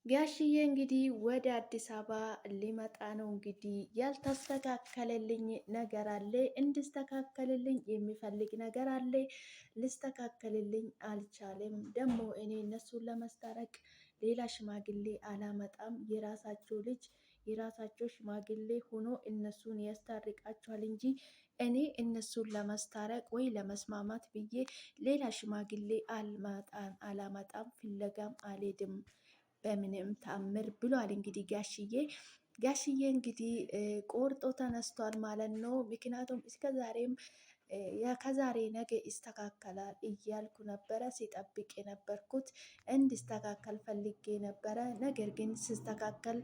ጋሽዬ እንግዲህ ወደ አዲስ አበባ ሊመጣ ነው። እንግዲህ ያልተስተካከለልኝ ነገር አለ፣ እንድስተካከልልኝ የሚፈልግ ነገር አለ። ልስተካከልልኝ አልቻለም። ደግሞ እኔ እነሱን ለመስታረቅ ሌላ ሽማግሌ አላመጣም። የራሳቸው ልጅ የራሳቸው ሽማግሌ ሆኖ እነሱን ያስታርቃቸዋል እንጂ እኔ እነሱን ለመስታረቅ ወይ ለመስማማት ብዬ ሌላ ሽማግሌ አላመጣም፣ ፍለጋም አልሄድም በምንም ታምር ብሏል። እንግዲህ ጋሽዬ እንግዲህ ቆርጦ ተነስቷል ማለት ነው። ምክንያቱም እስከ ዛሬም ከዛሬ ነገ ይስተካከላል እያልኩ ነበረ ሲጠብቅ የነበርኩት እንዲስተካከል ፈልጌ ነበረ። ነገር ግን ሲስተካከል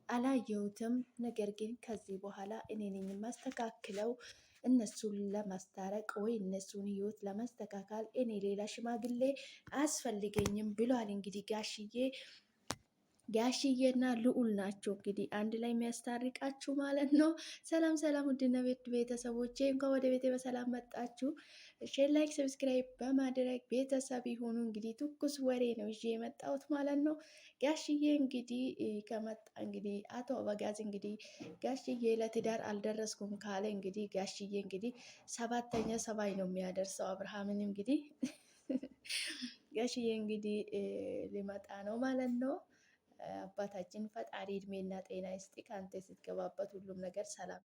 አላየሁትም። ነገር ግን ከዚህ በኋላ እኔ ነኝ የማስተካክለው እነሱን ለማስታረቅ ወይ እነሱን ህይወት ለማስተካከል እኔ ሌላ ሽማግሌ አያስፈልገኝም ብሏል። እንግዲህ ጋሽዬና ልዑል ናቸው እንግዲህ አንድ ላይ የሚያስታርቃችሁ ማለት ነው። ሰላም ሰላም፣ ውድና ቤተሰቦቼ እንኳን ወደ ቤቴ በሰላም መጣችሁ። ሼር፣ ላይክ፣ ሰብስክራይብ በማድረግ ቤተሰብ ይሁኑ። እንግዲህ ትኩስ ወሬ ነው ይዤ የመጣሁት ማለት ነው። ጋሽዬ እንግዲህ ከመጣ እንግዲህ አቶ አበጋዝ እንግዲህ ጋሽዬ ለትዳር አልደረስኩም ካለ እንግዲህ ጋሽዬ እንግዲህ ሰባተኛ ሰማይ ነው የሚያደርሰው አብርሃምን እንግዲህ ጋሽዬ እንግዲህ ሊመጣ ነው ማለት ነው። አባታችን ፈጣሪ እድሜና ጤና ይስጥ። ከአንተ ስትገባበት ሁሉም ነገር ሰላም